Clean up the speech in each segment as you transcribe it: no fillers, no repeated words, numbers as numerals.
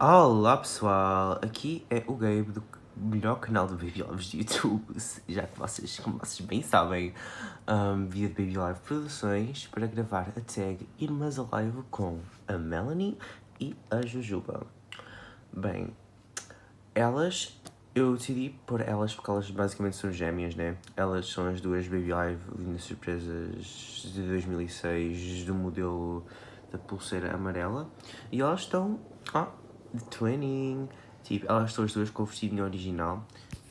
Olá pessoal, aqui é o Gabe do melhor canal de Baby Lives de YouTube, já que vocês, como vocês bem sabem, via de Baby Live Produções para gravar a tag Irmãs Alive com a Melanie e a Jujuba. Bem, eu decidi pôr elas porque elas basicamente são gêmeas, né? Elas são as duas Baby Live lindas surpresas de 2006 do modelo da pulseira amarela e elas estão, de twinning, tipo, elas estão as duas com o vestidinho original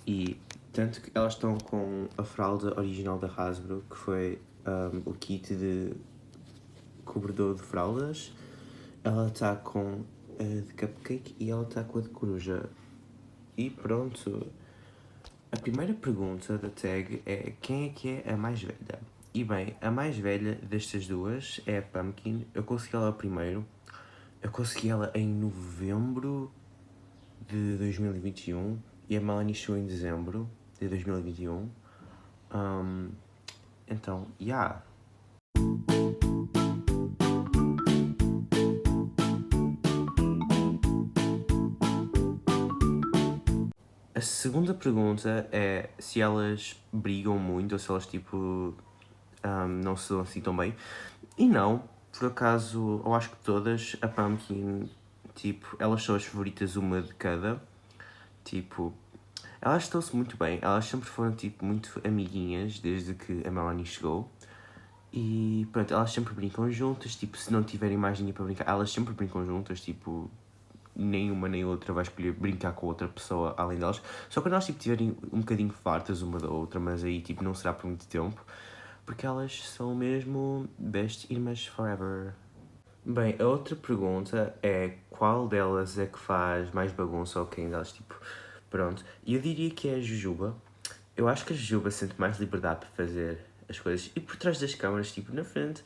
e tanto que elas estão com a fralda original da Hasbro, que foi o kit de cobridor de fraldas. Ela está com a de cupcake e ela está com a de coruja. E pronto. A primeira pergunta da tag é quem é que é a mais velha? E bem, a mais velha destas duas é a Pumpkin. Eu consegui ela primeiro. Eu consegui ela em novembro de 2021 e a Melanie chegou em dezembro de 2021. Então, yeah. A segunda pergunta é se elas brigam muito ou se elas, tipo, não se dão assim tão bem. E não, por acaso, eu acho que todas, a Pumpkin, tipo, elas são as favoritas uma de cada. Tipo, elas estão-se muito bem. Elas sempre foram, tipo, muito amiguinhas desde que a Melanie chegou. E pronto, elas sempre brincam juntas, tipo, se não tiverem mais ninguém para brincar, elas sempre brincam juntas, tipo, nenhuma nem outra vai escolher brincar com outra pessoa além delas. Só quando elas, tipo, tiverem um bocadinho fartas uma da outra, mas aí, tipo, não será por muito tempo, porque elas são mesmo best irmãs forever. Bem, a outra pergunta é qual delas é que faz mais bagunça ou quem delas, tipo, pronto. E eu diria que é a Jujuba. Eu acho que a Jujuba sente mais liberdade para fazer as coisas. E por trás das câmaras, tipo, na frente,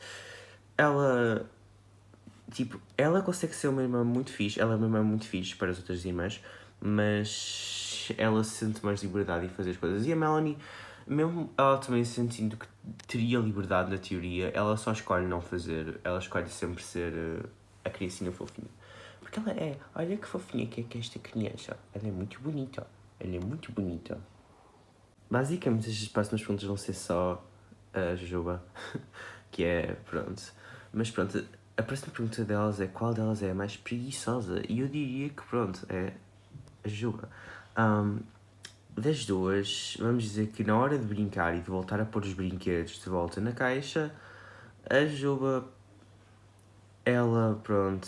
ela... Tipo, ela consegue ser uma irmã muito fixe. Ela é uma irmã muito fixe para as outras irmãs. Mas ela sente mais liberdade em fazer as coisas. E a Melanie, mesmo ela também sentindo que teria liberdade na teoria, ela só escolhe não fazer. Ela escolhe sempre ser a criancinha fofinha. Porque ela é... Olha que fofinha que é esta criança. Ela é muito bonita. Ela é muito bonita. Basicamente, estas próximas perguntas vão ser só a Jujuba, que é, pronto. Mas pronto, a próxima pergunta delas é qual delas é a mais preguiçosa? E eu diria que, pronto, é a Jujuba. Das duas, vamos dizer que na hora de brincar e de voltar a pôr os brinquedos de volta na caixa, a Jujuba, ela, pronto,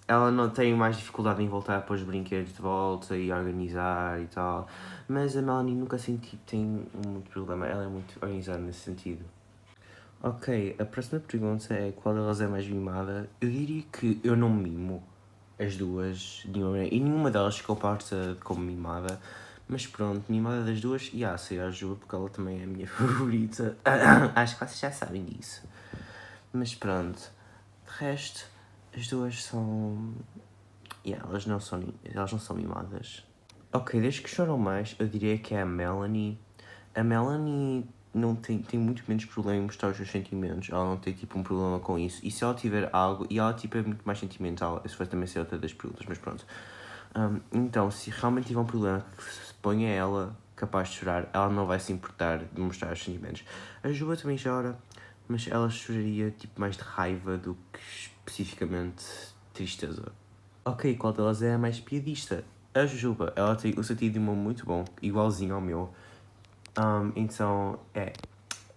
ela não tem mais dificuldade em voltar a pôr os brinquedos de volta e organizar e tal. Mas a Melanie nunca senti que tem muito problema, ela é muito organizada nesse sentido. Ok, a próxima pergunta é qual delas é mais mimada? Eu diria que eu não mimo as duas, e nenhuma delas ficou parta como mimada. Mas pronto, mimada das duas, e seria a Ju, porque ela também é a minha favorita. Acho que vocês já sabem disso. Mas pronto, de resto, as duas são... elas não são mimadas. Ok, desde que choram mais, eu diria que é a Melanie. A Melanie não tem muito menos problema em mostrar os seus sentimentos. Ela não tem, tipo, um problema com isso. E se ela tiver algo... E ela, tipo, é muito mais sentimental. Isso vai também ser outra das perguntas, mas pronto. Então, se realmente tiver um problema que se ponha ela capaz de chorar, ela não vai se importar de mostrar os sentimentos. A Juba também chora, mas ela choraria, tipo, mais de raiva do que especificamente tristeza. Ok, qual delas é a mais piadista? A Jujuba, ela tem o sentido de humor muito bom, igualzinho ao meu. Então,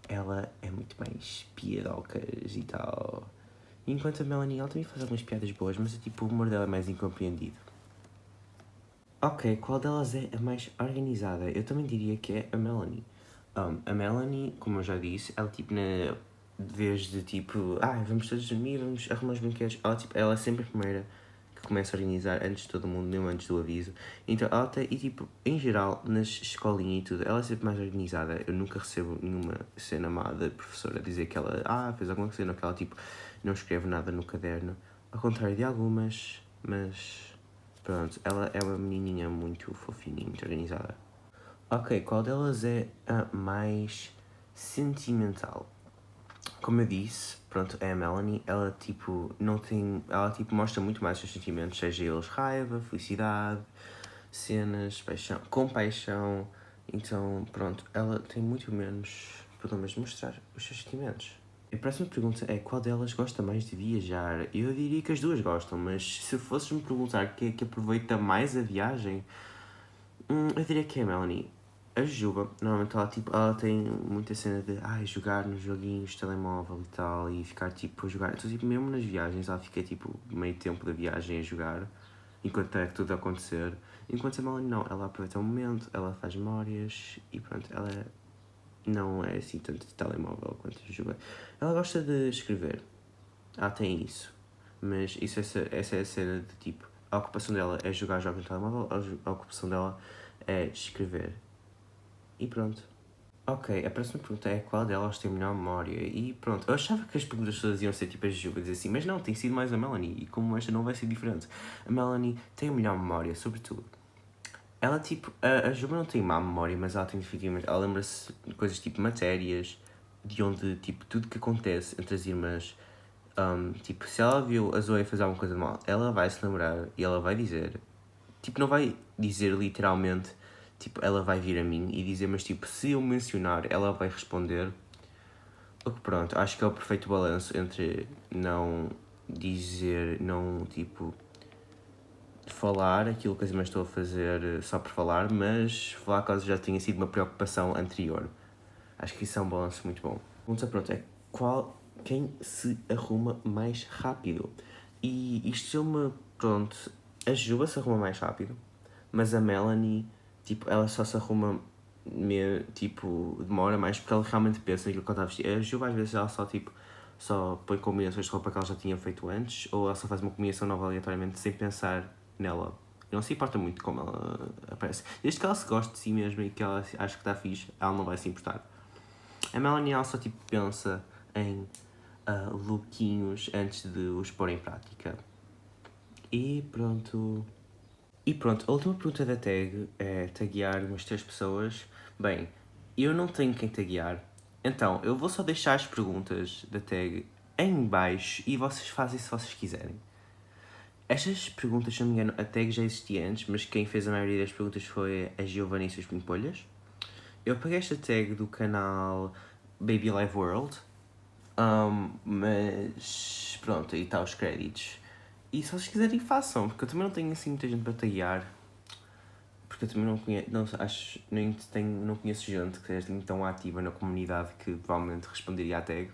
ela é muito mais piadocas e tal. Enquanto a Melanie, ela também faz algumas piadas boas, mas tipo, o humor dela é mais incompreendido. Ok, qual delas é a mais organizada? Eu também diria que é a Melanie. A Melanie, como eu já disse, ela tipo na... Desde tipo, vamos todos dormir, vamos arrumar os brinquedos. Ela é sempre a primeira que começa a organizar antes de todo mundo, mesmo antes do aviso. Então ela tem, e tipo, em geral, nas escolinhas e tudo, ela é sempre mais organizada. Eu nunca recebo nenhuma cena má da professora a dizer que ela, fez alguma cena, que ela tipo, não escreve nada no caderno. Ao contrário de algumas, mas pronto, ela é uma menininha muito fofinha e muito organizada. Ok, qual delas é a mais sentimental? como eu disse, pronto, é a Melanie, ela tipo, não tem, ela tipo mostra muito mais os seus sentimentos, seja eles raiva, felicidade, cenas, paixão, compaixão, então pronto, ela tem muito menos problemas de mostrar os seus sentimentos. A próxima pergunta é qual delas gosta mais de viajar? Eu diria que as duas gostam, mas se fosses me perguntar quem é que aproveita mais a viagem, eu diria que é a Melanie. A Juba, normalmente ela tem muita cena de jogar nos joguinhos de telemóvel e tal, e ficar tipo a jogar. Então, tipo, mesmo nas viagens, ela fica tipo meio tempo da viagem a jogar, enquanto é tudo a acontecer. Enquanto a Melanie não, ela aproveita o momento, ela faz memórias e pronto, ela não é assim tanto de telemóvel quanto de jogar. Ela gosta de escrever, ela tem isso, mas essa é a cena de tipo, a ocupação dela é jogar jogos no telemóvel, a ocupação dela é escrever. E pronto. Ok, a próxima pergunta é qual delas tem melhor memória? E pronto, eu achava que as perguntas todas iam ser tipo as Jubas assim, mas não, tem sido mais a Melanie, e como esta não vai ser diferente. A Melanie tem a melhor memória, sobretudo. Ela tipo, a Juba não tem má memória, mas ela tem dificuldade, ela lembra-se de coisas tipo matérias, de onde tipo tudo que acontece entre as irmãs, tipo, se ela viu a Zoe fazer alguma coisa de mal, ela vai se lembrar e ela vai dizer, tipo, não vai dizer literalmente, tipo, ela vai vir a mim e dizer, mas tipo, se eu mencionar, ela vai responder. O que pronto, acho que é o perfeito balanço entre não dizer, não tipo, falar aquilo que as irmãs estão a fazer só por falar, mas falar caso já tenha sido uma preocupação anterior. Acho que isso é um balanço muito bom. A pergunta pronto é quem se arruma mais rápido? E isto é uma, pronto, a Juba se arruma mais rápido, mas a Melanie, tipo, ela só se arruma, tipo, demora mais porque ela realmente pensa naquilo que ela está a vestir. A Juba às vezes ela só, tipo, só põe combinações de roupa que ela já tinha feito antes, ou ela só faz uma combinação nova aleatoriamente sem pensar nela. E não se importa muito como ela aparece. Desde que ela se goste de si mesma e que ela acha que está fixe, ela não vai se importar. A Melanie ela só tipo pensa em lookinhos antes de os pôr em prática. E pronto. E pronto, a última pergunta da tag é taguear umas 3 pessoas. Bem, eu não tenho quem taguear, então eu vou só deixar as perguntas da tag em baixo e vocês fazem se vocês quiserem. Estas perguntas, se não me engano, a tag já existia antes, mas quem fez a maioria das perguntas foi a Giovanna e seus pimpolhas. Eu peguei esta tag do canal Baby Live World, mas pronto, aí está os créditos. E se vocês quiserem façam, porque eu também não tenho assim muita gente para taguear. Porque eu também não conheço, não conheço gente que seja tão ativa na comunidade que provavelmente responderia à tag.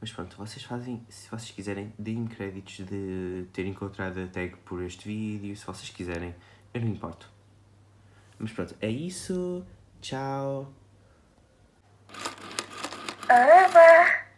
Mas pronto, vocês fazem, se vocês quiserem, deem créditos de ter encontrado a tag por este vídeo, se vocês quiserem, eu não importo. Mas pronto, é isso, tchau.